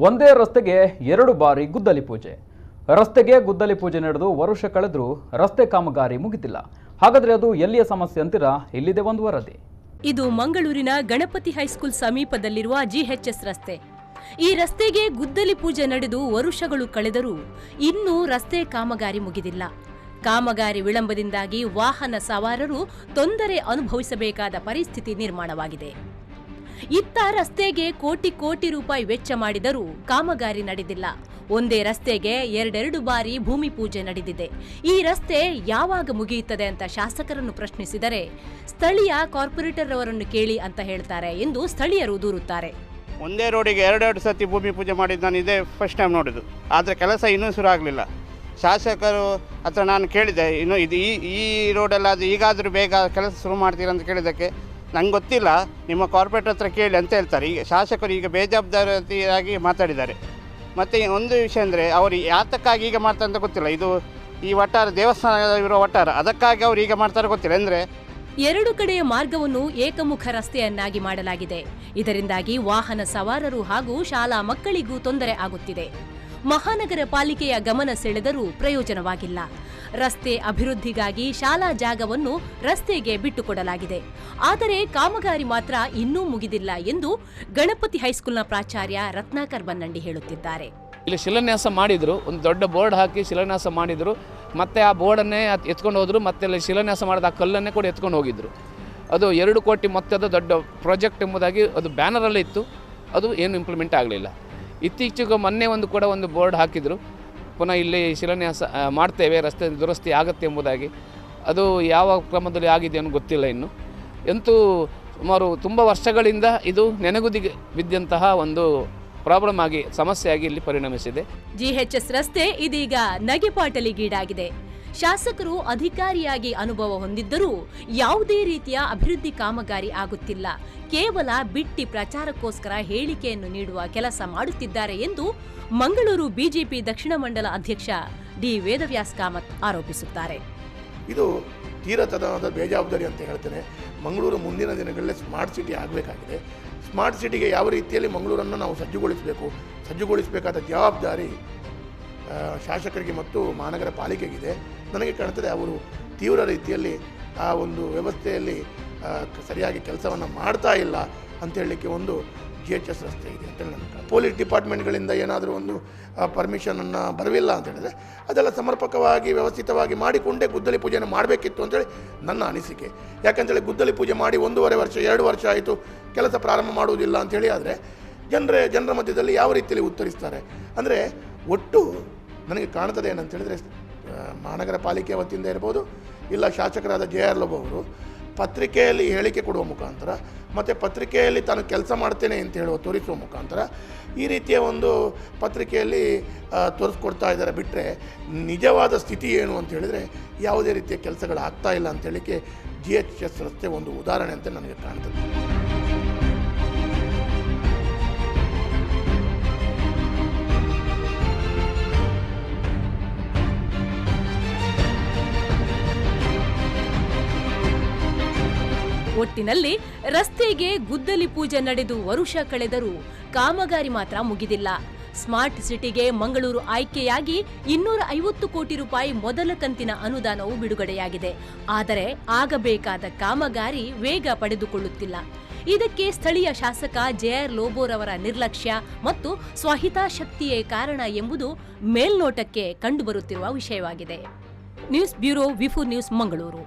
ಒಂದೇ ರಸ್ತೆಗೆ 2 ಬಾರಿ ಗುದ್ದಲಿ ಪೂಜೆ. ರಸ್ತೆಗೆ ಗುದ್ದಲಿ ಪೂಜೆ ನಡೆದು ವರ್ಷ ಕಳೆದರೂ ರಸ್ತೆ ಕಾಮಗಾರಿ ಮುಗಿದಿಲ್ಲ. ಹಾಗಾದ್ರೆ ಅದು ಎಲ್ಲಿಯ ಸಮಸ್ಯೆ ಅಂತೀರಾ? ಇಲ್ಲಿದೆ ಒಂದು ವರದಿ. ಇದು ಮಂಗಳೂರಿನ ಗಣಪತಿ ಹೈಸ್ಕೂಲ್ ಸಮೀಪದಲ್ಲಿರುವ ಜಿಎಚ್ಎಸ್ ರಸ್ತೆ. ಈ ರಸ್ತೆಗೆ ಗುದ್ದಲಿ ಪೂಜೆ ನಡೆದು ವರುಷಗಳು ಕಳೆದರೂ ಇನ್ನೂ ರಸ್ತೆ ಕಾಮಗಾರಿ ಮುಗಿದಿಲ್ಲ. ಕಾಮಗಾರಿ ವಿಳಂಬದಿಂದಾಗಿ ವಾಹನ ಸವಾರರು ತೊಂದರೆ ಅನುಭವಿಸಬೇಕಾದ ಪರಿಸ್ಥಿತಿ ನಿರ್ಮಾಣವಾಗಿದೆ. ಇತ್ತ ರಸ್ತೆಗೆ ಕೋಟಿ ರೂಪಾಯಿ ವೆಚ್ಚ ಮಾಡಿದರೂ ಕಾಮಗಾರಿ ನಡೆದಿಲ್ಲ. ಒಂದೇ ರಸ್ತೆಗೆ 2 ಬಾರಿ ಭೂಮಿ ಪೂಜೆ ನಡೆದಿದೆ. ಈ ರಸ್ತೆ ಯಾವಾಗ ಮುಗಿಯುತ್ತದೆ ಅಂತ ಶಾಸಕರನ್ನು ಪ್ರಶ್ನಿಸಿದರೆ ಸ್ಥಳೀಯ ಕಾರ್ಪೊರೇಟರ್ ಅವರನ್ನು ಕೇಳಿ ಅಂತ ಹೇಳ್ತಾರೆ ಎಂದು ಸ್ಥಳೀಯರು ದೂರುತ್ತಾರೆ. ಒಂದೇ ರೋಡಿಗೆ 2 ಸತಿ ಭೂಮಿ ಪೂಜೆ ಮಾಡಿದ್ದು ನಾನು ಇದೇ ಫಸ್ಟ್ ಟೈಮ್ ನೋಡಿದ್ದು. ಆದರೆ ಕೆಲಸ ಇನ್ನೂ ಶುರು ಆಗಲಿಲ್ಲ. ಶಾಸಕರು ಹತ್ರ ನಾನು ಕೇಳಿದೆ, ಇನ್ನು ಇದು ಈ ರೋಡಲ್ಲಾದರೂ ಈಗಾದರೂ ಬೇಗ ಕೆಲಸ ಶುರು ಮಾಡ್ತೀರಂತ ಕೇಳಿದ್ದಕ್ಕೆ ನಂಗೆ ಗೊತ್ತಿಲ್ಲ, ನಿಮ್ಮ ಕಾರ್ಪೊರೇಟರ್ ಹತ್ರ ಕೇಳಿ ಅಂತ ಹೇಳ್ತಾರೆ. ಈಗ ಶಾಸಕರು ಈಗ ಬೇಜವಾಬ್ದಾರಿಯಾಗಿ ಮಾತಾಡಿದ್ದಾರೆ. ಮತ್ತು ಒಂದು ವಿಷಯ ಅಂದರೆ ಅವರು ಯಾತಕ್ಕಾಗಿ ಈಗ ಮಾಡ್ತಾರೆ ಅಂತ ಗೊತ್ತಿಲ್ಲ. ಇದು ಈ ವಟಾರ ದೇವಸ್ಥಾನ ಇರೋ ವಟಾರ, ಅದಕ್ಕಾಗಿ ಅವರು ಈಗ ಮಾಡ್ತಾರೆ ಗೊತ್ತಿಲ್ಲ. ಅಂದರೆ 2 ಕಡೆಯ ಮಾರ್ಗವನ್ನು ಏಕಮುಖ ರಸ್ತೆಯನ್ನಾಗಿ ಮಾಡಲಾಗಿದೆ. ಇದರಿಂದಾಗಿ ವಾಹನ ಸವಾರರು ಹಾಗೂ ಶಾಲಾ ಮಕ್ಕಳಿಗೂ ತೊಂದರೆ ಆಗುತ್ತಿದೆ. ಮಹಾನಗರ ಪಾಲಿಕೆಯ ಗಮನ ಸೆಳೆದರೂ ಪ್ರಯೋಜನವಾಗಿಲ್ಲ. ರಸ್ತೆ ಅಭಿವೃದ್ಧಿಗಾಗಿ ಶಾಲಾ ಜಾಗವನ್ನು ರಸ್ತೆಗೆ ಬಿಟ್ಟುಕೊಡಲಾಗಿದೆ. ಆದರೆ ಕಾಮಗಾರಿ ಮಾತ್ರ ಇನ್ನೂ ಮುಗಿದಿಲ್ಲ ಎಂದು ಗಣಪತಿ ಹೈಸ್ಕೂಲ್ನ ಪ್ರಾಚಾರ್ಯ ರತ್ನಾಕರ್ ಬನ್ನಂಡಿ ಹೇಳುತ್ತಿದ್ದಾರೆ. ಇಲ್ಲಿ ಶಿಲಾನ್ಯಾಸ ಮಾಡಿದ್ರು, ಒಂದು ದೊಡ್ಡ ಬೋರ್ಡ್ ಹಾಕಿ ಶಿಲಾನ್ಯಾಸ ಮಾಡಿದ್ರು. ಮತ್ತೆ ಆ ಬೋರ್ಡನ್ನೇ ಎತ್ಕೊಂಡು ಹೋದ್ರು. ಮತ್ತೆ ಅಲ್ಲಿ ಶಿಲಾನ್ಯಾಸ ಮಾಡಿದ ಆ ಕಲ್ಲನ್ನೇ ಕೂಡ ಎತ್ಕೊಂಡು ಹೋಗಿದ್ರು. ಅದು 2 ಕೋಟಿ ಮೊತ್ತದ ದೊಡ್ಡ ಪ್ರಾಜೆಕ್ಟ್ ಎಂಬುದಾಗಿ ಅದು ಬ್ಯಾನರಲ್ಲೇ ಇತ್ತು. ಅದು ಏನು ಇಂಪ್ಲಿಮೆಂಟ್ ಆಗಲಿಲ್ಲ. ಇತ್ತೀಚೆಗೆ ಮೊನ್ನೆ ಒಂದು ಬೋರ್ಡ್ ಹಾಕಿದರು, ಪುನಃ ಇಲ್ಲಿ ಶಿಲಾನ್ಯಾಸ ಮಾಡ್ತೇವೆ, ರಸ್ತೆ ದುರಸ್ತಿ ಆಗುತ್ತೆ ಎಂಬುದಾಗಿ. ಅದು ಯಾವ ಕ್ರಮದಲ್ಲಿ ಆಗಿದೆ ಅನ್ನೋ ಗೊತ್ತಿಲ್ಲ ಇನ್ನು. ಅಂತೂ ಸುಮಾರು ತುಂಬ ವರ್ಷಗಳಿಂದ ಇದು ನೆನೆಗುದಿಗೆ ಬಿದ್ದಂತಹ ಒಂದು ಪ್ರಾಬ್ಲಮ್ ಆಗಿ ಸಮಸ್ಯೆಯಾಗಿ ಇಲ್ಲಿ ಪರಿಣಮಿಸಿದೆ. ಜಿಎಚ್ಎಸ್ ರಸ್ತೆ ಇದೀಗ ನಗೆಪಾಟಲಿಗೀಡಾಗಿದೆ. ಶಾಸಕರು ಅಧಿಕಾರಿಯಾಗಿ ಅನುಭವ ಹೊಂದಿದ್ದರೂ ಯಾವುದೇ ರೀತಿಯ ಅಭಿವೃದ್ಧಿ ಕಾಮಗಾರಿ ಆಗುತ್ತಿಲ್ಲ. ಕೇವಲ ಬಿಟ್ಟಿ ಪ್ರಚಾರಕ್ಕೋಸ್ಕರ ಹೇಳಿಕೆಯನ್ನು ನೀಡುವ ಕೆಲಸ ಮಾಡುತ್ತಿದ್ದಾರೆ ಎಂದು ಮಂಗಳೂರು ಬಿಜೆಪಿ ದಕ್ಷಿಣ ಮಂಡಲ ಅಧ್ಯಕ್ಷ ಡಿ ವೇದವ್ಯಾಸ್ ಕಾಮತ್ ಆರೋಪಿಸುತ್ತಾರೆ. ಇದು ತೀರತನವಾದ ಬೇಜವಾಬ್ದಾರಿ ಅಂತ ಹೇಳ್ತೇನೆ. ಮಂಗಳೂರು ಮುಂದಿನ ದಿನಗಳಲ್ಲಿ ಸ್ಮಾರ್ಟ್ ಸಿಟಿ ಆಗಬೇಕಾಗಿದೆ. ಸ್ಮಾರ್ಟ್ ಸಿಟಿಗೆ ಯಾವ ರೀತಿಯಲ್ಲಿ ಮಂಗಳೂರನ್ನು ನಾವು ಸಜ್ಜುಗೊಳಿಸಬೇಕಾದ ಜವಾಬ್ದಾರಿ ಶಾಸಕರಿಗೆ ಮತ್ತು ಮಹಾನಗರ ಪಾಲಿಕೆಗಿದೆ. ನನಗೆ ಕಾಣ್ತದೆ ಅವರು ತೀವ್ರ ರೀತಿಯಲ್ಲಿ ಆ ಒಂದು ವ್ಯವಸ್ಥೆಯಲ್ಲಿ ಸರಿಯಾಗಿ ಕೆಲಸವನ್ನು ಮಾಡ್ತಾ ಇಲ್ಲ ಅಂತ ಹೇಳಲಿಕ್ಕೆ ಒಂದು ಜಿಎಚ್ಎಸ್ ರಸ್ತೆ ಇದೆ ಅಂತ ನನಗೆ. ಪೊಲೀಸ್ ಡಿಪಾರ್ಟ್ಮೆಂಟ್ಗಳಿಂದ ಏನಾದರೂ ಒಂದು ಪರ್ಮಿಷನನ್ನು ಬರಲಿಲ್ಲ ಅಂತ ಹೇಳಿದ್ರೆ ಅದೆಲ್ಲ ಸಮರ್ಪಕವಾಗಿ ವ್ಯವಸ್ಥಿತವಾಗಿ ಮಾಡಿಕೊಂಡೇ ಗುದ್ದಲಿ ಪೂಜೆಯನ್ನು ಮಾಡಬೇಕಿತ್ತು ಅಂತೇಳಿ ನನ್ನ ಅನಿಸಿಕೆ. ಯಾಕಂತೇಳಿ ಗುದ್ದಲಿ ಪೂಜೆ ಮಾಡಿ 1.5 ವರ್ಷ 2 ವರ್ಷ ಆಯಿತು, ಕೆಲಸ ಪ್ರಾರಂಭ ಮಾಡುವುದಿಲ್ಲ ಅಂಥೇಳಿ ಆದರೆ ಜನರ ಮಧ್ಯದಲ್ಲಿ ಯಾವ ರೀತಿಯಲ್ಲಿ ಉತ್ತರಿಸ್ತಾರೆ ಅಂದರೆ ಒಟ್ಟು ನನಗೆ ಕಾಣ್ತದೆ ಏನಂತ ಹೇಳಿದರೆ ಮಹಾನಗರ ಪಾಲಿಕೆ ವತಿಯಿಂದ ಇರ್ಬೋದು, ಇಲ್ಲ ಶಾಸಕರಾದ JR ಲೋಬೋ ಅವರು ಪತ್ರಿಕೆಯಲ್ಲಿ ಹೇಳಿಕೆ ಕೊಡುವ ಮುಖಾಂತರ ಮತ್ತು ಪತ್ರಿಕೆಯಲ್ಲಿ ತಾನು ಕೆಲಸ ಮಾಡ್ತೇನೆ ಅಂತ ತೋರಿಸುವ ಮುಖಾಂತರ ಈ ರೀತಿಯ ಒಂದು ಪತ್ರಿಕೆಯಲ್ಲಿ ತೋರಿಸ್ಕೊಡ್ತಾ ಇದ್ದಾರೆ. ಬಿಟ್ಟರೆ ನಿಜವಾದ ಸ್ಥಿತಿ ಏನು ಅಂತ ಹೇಳಿದರೆ ಯಾವುದೇ ರೀತಿಯ ಕೆಲಸಗಳು ಆಗ್ತಾ ಇಲ್ಲ ಅಂತ ಹೇಳಿಕ್ಕೆ ಜಿಎಚ್ಎಸ್ ರಸ್ತೆ ಒಂದು ಉದಾಹರಣೆ ಅಂತ ನನಗೆ ಕಾಣ್ತದೆ. ಒಟ್ಟಿನಲ್ಲಿ ರಸ್ತೆಗೆ ಗುದ್ದಲಿ ಪೂಜೆ ನಡೆದು ವರುಷ ಕಳೆದರೂ ಕಾಮಗಾರಿ ಮಾತ್ರ ಮುಗಿದಿಲ್ಲ. ಸ್ಮಾರ್ಟ್ ಸಿಟಿಗೆ ಮಂಗಳೂರು ಆಯ್ಕೆಯಾಗಿ 250 ಕೋಟಿ ರೂಪಾಯಿ ಮೊದಲ ಕಂತಿನ ಅನುದಾನವು ಬಿಡುಗಡೆಯಾಗಿದೆ. ಆದರೆ ಆಗಬೇಕಾದ ಕಾಮಗಾರಿ ವೇಗ ಪಡೆದುಕೊಳ್ಳುತ್ತಿಲ್ಲ. ಇದಕ್ಕೆ ಸ್ಥಳೀಯ ಶಾಸಕ JR ಲೋಬೋರವರ ನಿರ್ಲಕ್ಷ್ಯ ಮತ್ತು ಸ್ವಹಿತಾಸಕ್ತಿಯೇ ಕಾರಣ ಎಂಬುದು ಮೇಲ್ನೋಟಕ್ಕೆ ಕಂಡುಬರುತ್ತಿರುವ ವಿಷಯವಾಗಿದೆ. News bureau, V four news, Mangaluru.